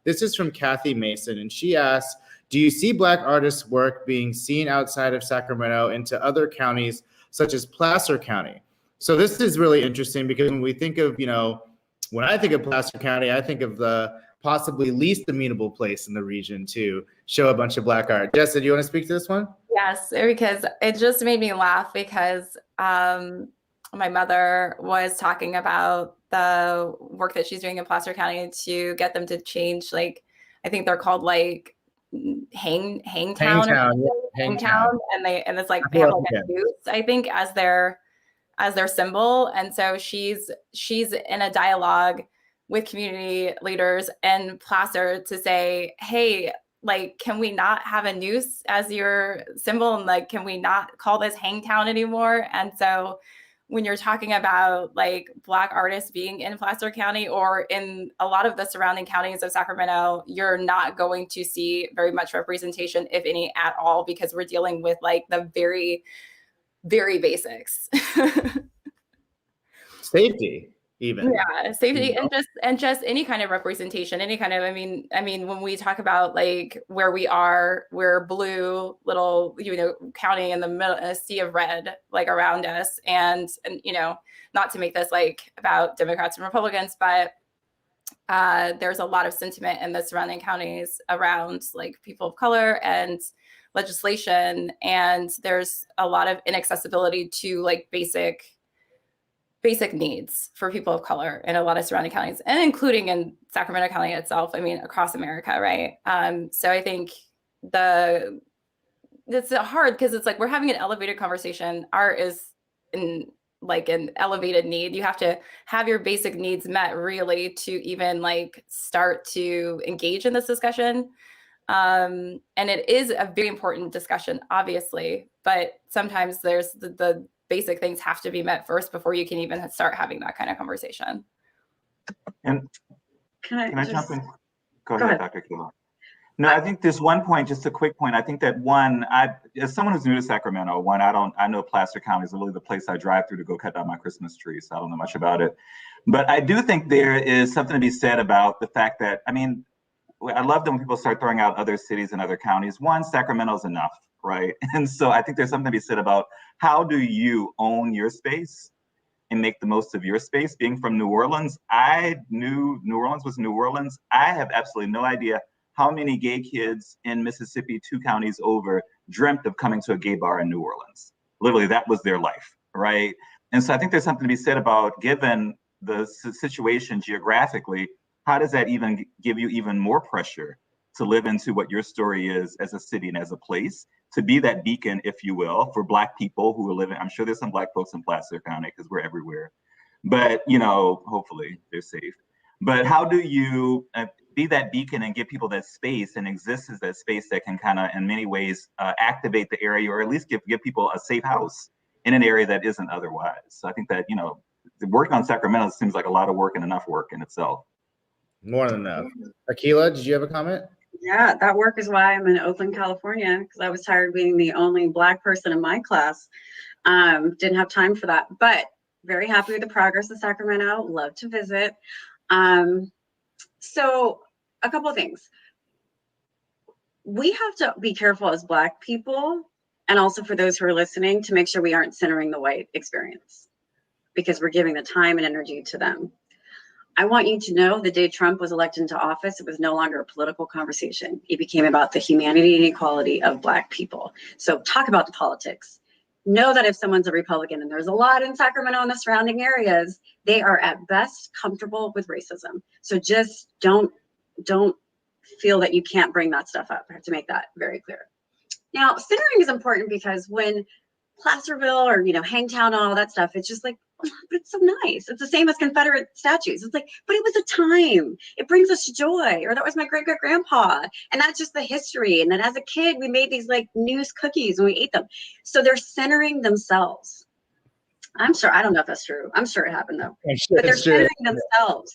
This is from Kathy Mason, and she asks, do you see Black artists' work being seen outside of Sacramento into other counties, such as Placer County? So this is really interesting because when we think of, when I think of Placer County, I think of the possibly least amenable place in the region to show a bunch of Black art. Jessa, do you want to speak to this one? Yes, because it just made me laugh because my mother was talking about the work that she's doing in Placer County to get them to change, like, I think they're called like Hangtown, and it's like they have like a goose, I think, as their symbol. And so she's in a dialogue with community leaders in Placer to say, hey, like, can we not have a noose as your symbol? And like, can we not call this Hangtown anymore? And so when you're talking about like Black artists being in Placer County or in a lot of the surrounding counties of Sacramento, you're not going to see very much representation, if any at all, because we're dealing with like the very, very basics. Safety, even. Yeah, safety, and just any kind of representation, any kind of, I mean, when we talk about like where we are, we're blue little, county in the middle, a sea of red, like around us. And not to make this like about Democrats and Republicans, but there's a lot of sentiment in the surrounding counties around like people of color and legislation. And there's a lot of inaccessibility to like basic needs for people of color in a lot of surrounding counties, and including in Sacramento County itself. I mean, across America, right? So I think it's hard because it's like we're having an elevated conversation. Art is an elevated need. You have to have your basic needs met really to even like start to engage in this discussion. And it is a very important discussion, obviously, but sometimes there's the basic things have to be met first before you can even start having that kind of conversation. And can I jump in? Go ahead, Dr. Akilah. No, I think there's one point, just a quick point. I think that as someone who's new to Sacramento, I know Placer County is literally the place I drive through to go cut down my Christmas tree, so I don't know much about it. But I do think there is something to be said about the fact that, I love that when people start throwing out other cities and other counties. One, Sacramento's enough, right? And so I think there's something to be said about how do you own your space and make the most of your space. Being from New Orleans, I knew New Orleans was New Orleans. I have absolutely no idea how many gay kids in Mississippi, 2 counties over, dreamt of coming to a gay bar in New Orleans. Literally, that was their life, right? And so I think there's something to be said about, given the situation geographically, how does that even give you even more pressure to live into what your story is as a city and as a place, to be that beacon, if you will, for Black people who are living. I'm sure there's some Black folks in Placer County because we're everywhere, but hopefully they're safe. But how do you be that beacon and give people that space and exist as that space that can kind of, in many ways, activate the area, or at least give people a safe house in an area that isn't otherwise? So I think that, working on Sacramento seems like a lot of work and enough work in itself. More than enough. Akilah, did you have a comment? Yeah, that work is why I'm in Oakland, California, because I was tired of being the only Black person in my class. Didn't have time for that, but very happy with the progress of Sacramento. Love to visit. So a couple of things. We have to be careful as Black people, and also for those who are listening, to make sure we aren't centering the white experience, because we're giving the time and energy to them. I want you to know the day Trump was elected into office, it was no longer a political conversation. It became about the humanity and equality of Black people. So talk about the politics. Know that if someone's a Republican, and there's a lot in Sacramento and the surrounding areas, they are at best comfortable with racism. So just don't feel that you can't bring that stuff up. I have to make that very clear. Now, centering is important because when Placerville or, Hangtown and all that stuff, it's just like, but it's so nice. It's the same as Confederate statues. It's like, but it was a time. It brings us joy. Or that was my great-great-grandpa. And that's just the history. And then as a kid, we made these like news cookies and we ate them. So they're centering themselves. I'm sure, I don't know if that's true. I'm sure it happened though. But they're centering themselves.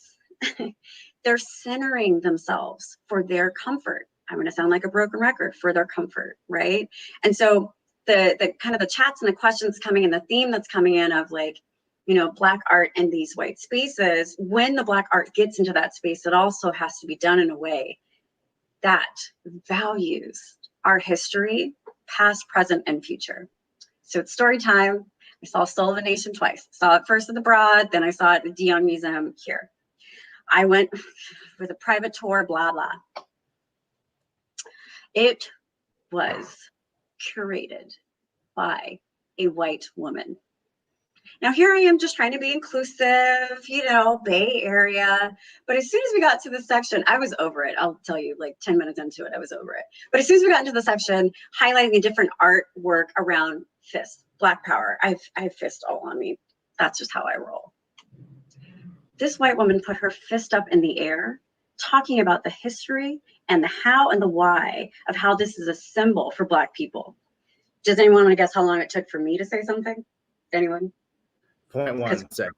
They're centering themselves for their comfort. I'm going to sound like a broken record, for their comfort, right? And so the kind of the chats and the questions coming in, the theme that's coming in of like, Black art in these white spaces, when the Black art gets into that space, it also has to be done in a way that values our history, past, present, and future. So it's story time. I saw Soul of a Nation twice. Saw it first at the Broad, then I saw it at the Dion Museum here. I went with a private tour, blah, blah. It was curated by a white woman. Now here I am just trying to be inclusive, Bay Area. But as soon as we got to the section, I was over it. I'll tell you, like 10 minutes into it, I was over it. But as soon as we got into the section, highlighting the different artwork around fist, Black power, I have fist all on me. That's just how I roll. This white woman put her fist up in the air, talking about the history and the how and the why of how this is a symbol for Black people. Does anyone want to guess how long it took for me to say something? Anyone? 0.1 second.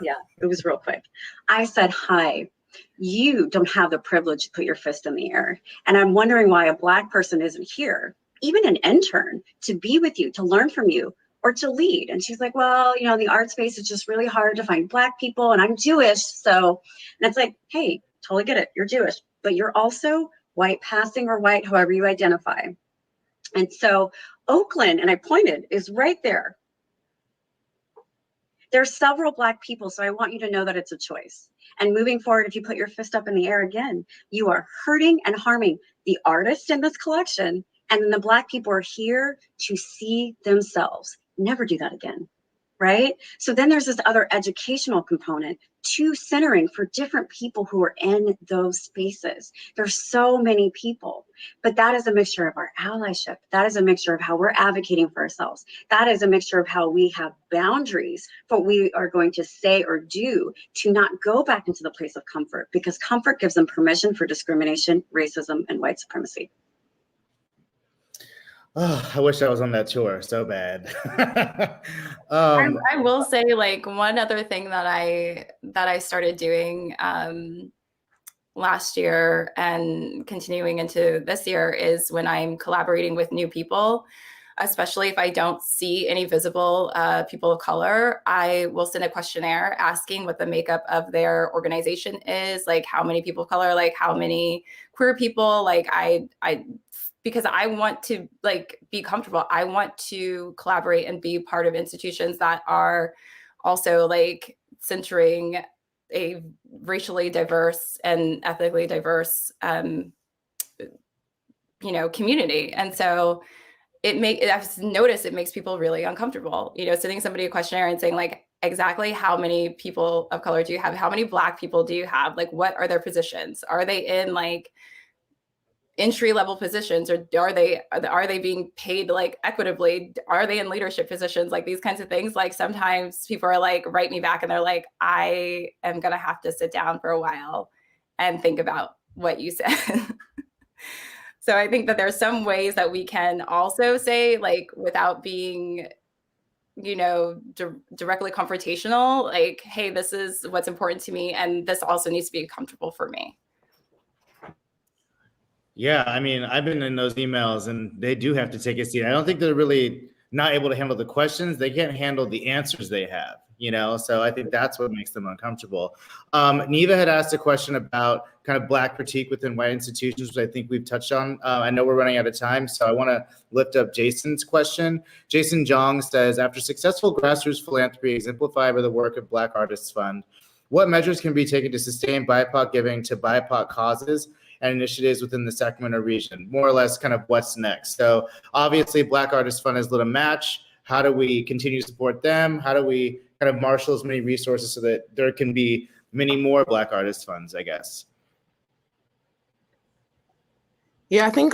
Yeah, it was real quick. I said, hi, you don't have the privilege to put your fist in the air. And I'm wondering why a Black person isn't here, even an intern, to be with you, to learn from you, or to lead. And she's like, well, you know, the art space is just really hard to find Black people, and I'm Jewish. So, and it's like, hey, totally get it. You're Jewish, but you're also white passing or white, however you identify. And so Oakland, and I pointed, is right there. There's several Black people, so I want you to know that it's a choice. And moving forward, if you put your fist up in the air again, you are hurting and harming the artists in this collection, and then the Black people are here to see themselves. Never do that again, right? So then there's this other educational component to centering for different people who are in those spaces. There's so many people, but that is a mixture of our allyship. That is a mixture of how we're advocating for ourselves. That is a mixture of how we have boundaries for what we are going to say or do to not go back into the place of comfort, because comfort gives them permission for discrimination, racism, and white supremacy. Oh, I wish I was on that tour so bad. I will say, like, one other thing that I started doing last year and continuing into this year is when I'm collaborating with new people, especially if I don't see any visible people of color, I will send a questionnaire asking what the makeup of their organization is, like how many people of color, like how many queer people, like I because I want to like be comfortable. I want to collaborate and be part of institutions that are also like centering a racially diverse and ethnically diverse, community. And so I've noticed it makes people really uncomfortable, sending somebody a questionnaire and saying like, exactly how many people of color do you have? How many Black people do you have? Like, what are their positions? Are they in like entry-level positions, or are they being paid like equitably? Are they in leadership positions? Like these kinds of things. Like sometimes people are like, write me back and they're like, I am gonna have to sit down for a while and think about what you said. So I think that there's some ways that we can also say, like, without being, directly confrontational, like, hey, this is what's important to me, and this also needs to be comfortable for me. Yeah, I mean, I've been in those emails and they do have to take a seat. I don't think they're really not able to handle the questions. They can't handle the answers they have, so I think that's what makes them uncomfortable. Neva had asked a question about kind of Black critique within white institutions, which I think we've touched on. I know we're running out of time, so I want to lift up Jason's question. Jason Jong says, after successful grassroots philanthropy exemplified by the work of Black Artists Fund, what measures can be taken to sustain BIPOC giving to BIPOC causes and initiatives within the Sacramento region? More or less kind of what's next. So obviously Black Artists Fund has lit a match. How do we continue to support them? How do we kind of marshal as many resources so that there can be many more Black Artist Funds, I guess? Yeah, I think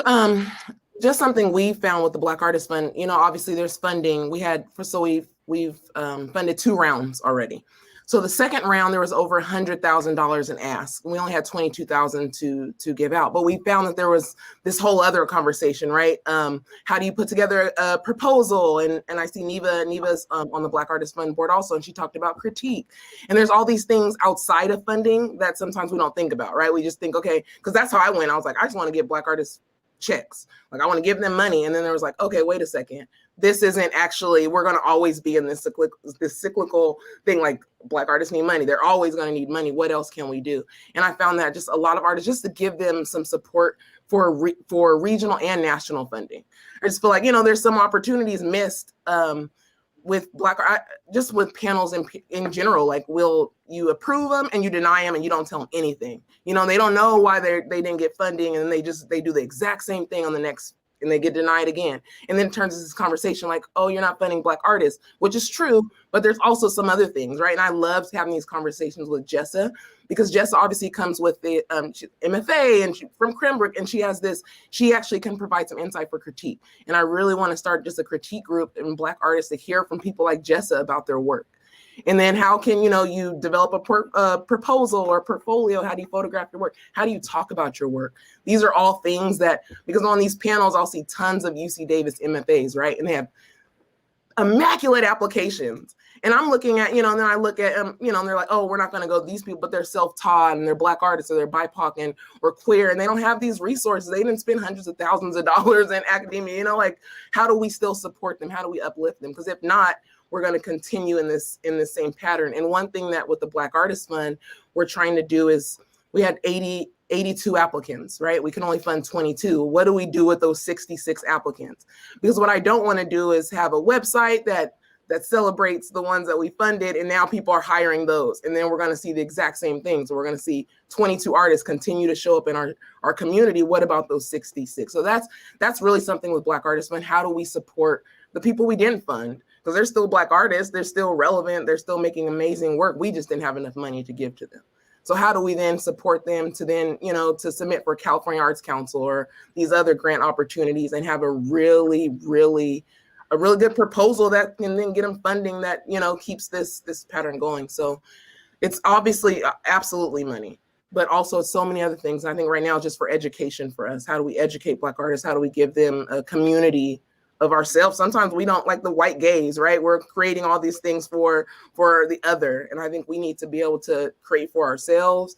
just something we found with the Black Artist Fund, obviously there's funding. We've funded 2 rounds already. So the second round, there was over $100,000 in ask. We only had $22,000 to give out, but we found that there was this whole other conversation, right? How do you put together a proposal? And I see Neva's on the Black Artist Fund board also, and she talked about critique. And there's all these things outside of funding that sometimes we don't think about, right? We just think, okay, because that's how I went. I was like, I just want to give Black artists checks. Like I want to give them money. And then there was like, okay, wait a second. This isn't actually, we're going to always be in this cyclical thing, like Black artists need money. They're always going to need money. What else can we do? And I found that just a lot of artists, just to give them some support for regional and national funding. I just feel like, there's some opportunities missed with just with panels in general. Like, will you approve them and you deny them and you don't tell them anything? They don't know why they didn't get funding, and they do the exact same thing on the next, and they get denied again. And then it turns into this conversation like, oh, you're not funding Black artists, which is true, but there's also some other things, right? And I love having these conversations with Jessa, because Jessa obviously comes with the MFA and from Cranbrook, and she actually can provide some insight for critique. And I really want to start just a critique group and Black artists to hear from people like Jessa about their work. And then how can, you develop a proposal or portfolio? How do you photograph your work? How do you talk about your work? These are all things that, because on these panels, I'll see tons of UC Davis MFAs, right? And they have immaculate applications. And I'm looking at, and then I look at, and they're like, oh, we're not going to go these people, but they're self-taught and they're Black artists or they're BIPOC and or queer, and they don't have these resources. They didn't spend hundreds of thousands of dollars in academia. Like, how do we still support them? How do we uplift them? Because if not, we're going to continue in this same pattern. And one thing that with the Black Artist Fund, we're trying to do is we had 82 applicants, right? We can only fund 22. What do we do with those 66 applicants? Because what I don't want to do is have a website that celebrates the ones that we funded, and now people are hiring those. And then we're going to see the exact same thing. So we're going to see 22 artists continue to show up in our community. What about those 66? So that's really something with Black Artist Fund. How do we support the people we didn't fund? Because they're still Black artists, they're still relevant, they're still making amazing work. We just didn't have enough money to give to them. So how do we then support them to then, to submit for California Arts Council or these other grant opportunities and have a really good proposal that can then get them funding that, keeps this pattern going. So it's obviously absolutely money, but also so many other things. I think right now, just for education for us, how do we educate Black artists? How do we give them a community of ourselves? Sometimes we don't like the white gaze, right? We're creating all these things for the other. And I think we need to be able to create for ourselves,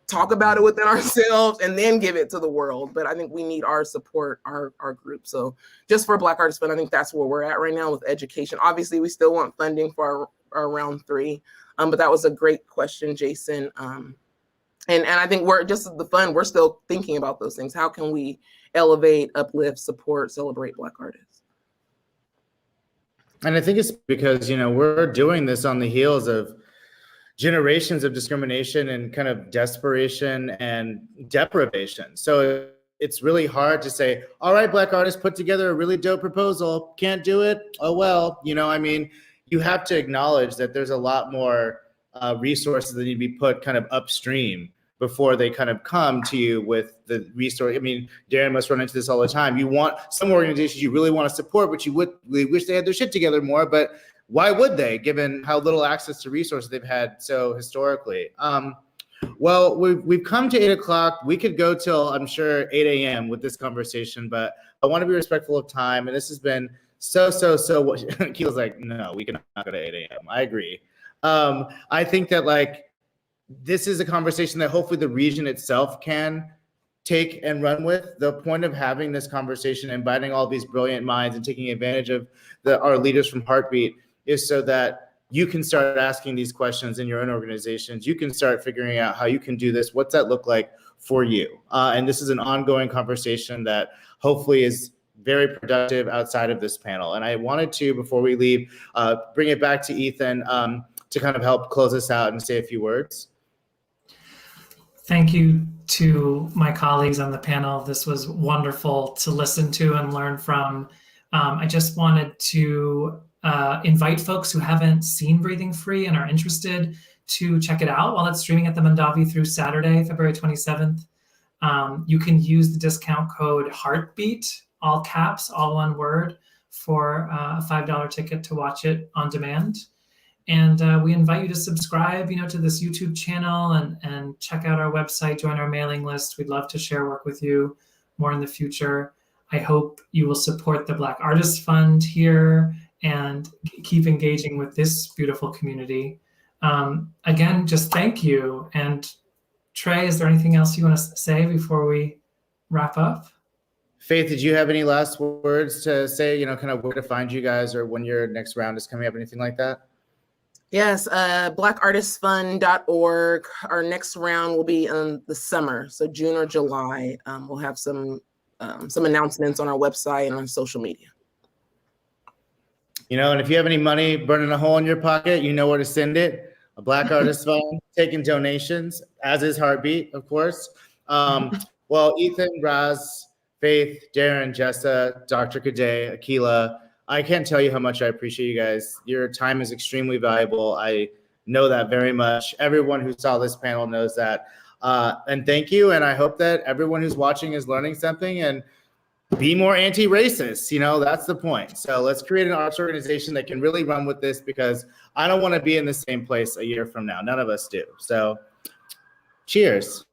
talk about it within ourselves, and then give it to the world. But I think we need our support, our group. So just for Black Artists Fund, I think that's where we're at right now with education. Obviously, we still want funding for our round 3. But that was a great question, Jason. And I think we're just the fund, we're still thinking about those things. How can we elevate, uplift, support, celebrate Black artists? And I think it's because, we're doing this on the heels of generations of discrimination and kind of desperation and deprivation. So it's really hard to say, all right, Black artists, put together a really dope proposal. Can't do it? Oh, well, you have to acknowledge that there's a lot more resources that need to be put kind of upstream before they kind of come to you with the resource. I mean, Darren must run into this all the time. You want some organizations you really want to support, but you would really wish they had their shit together more, but why would they, given how little access to resources they've had so historically? Well, we've come to 8 o'clock. We could go till, I'm sure, 8 a.m. with this conversation, but I want to be respectful of time. And this has been so. Akila's like, no, we cannot go to 8 a.m. I agree. I think that this is a conversation that hopefully the region itself can take and run with. The point of having this conversation, inviting all these brilliant minds and taking advantage of our leaders from Heartbeat is so that you can start asking these questions in your own organizations. You can start figuring out how you can do this. What's that look like for you? And this is an ongoing conversation that hopefully is very productive outside of this panel. And I wanted to, before we leave, bring it back to Ethan to kind of help close us out and say a few words. Thank you to my colleagues on the panel. This was wonderful to listen to and learn from. I just wanted to invite folks who haven't seen Breathing Free and are interested to check it out while it's streaming at the Mondavi through Saturday, February 27th. You can use the discount code HEARTBEAT, all caps, all one word, for a $5 ticket to watch it on demand. And we invite you to subscribe, to this YouTube channel and check out our website, join our mailing list. We'd love to share work with you more in the future. I hope you will support the Black Artists Fund here and keep engaging with this beautiful community. Again, just thank you. And Tre, is there anything else you want to say before we wrap up? Faith, did you have any last words to say, kind of where to find you guys or when your next round is coming up, anything like that? Yes, blackartistfund.org. Our next round will be in the summer, so June or July. We'll have some announcements on our website and on social media. And if you have any money burning a hole in your pocket, you know where to send it. A Black Artist Fund, taking donations, as is Heartbeat, of course. Well, Ethan, Raz, Faith, Darren, Jessa, Dr. Cadet, Akilah, I can't tell you how much I appreciate you guys. Your time is extremely valuable. I know that very much. Everyone who saw this panel knows that. And thank you. And I hope that everyone who's watching is learning something. And be more anti-racist. You know, that's the point. So let's create an arts organization that can really run with this, because I don't want to be in the same place a year from now. None of us do. So cheers.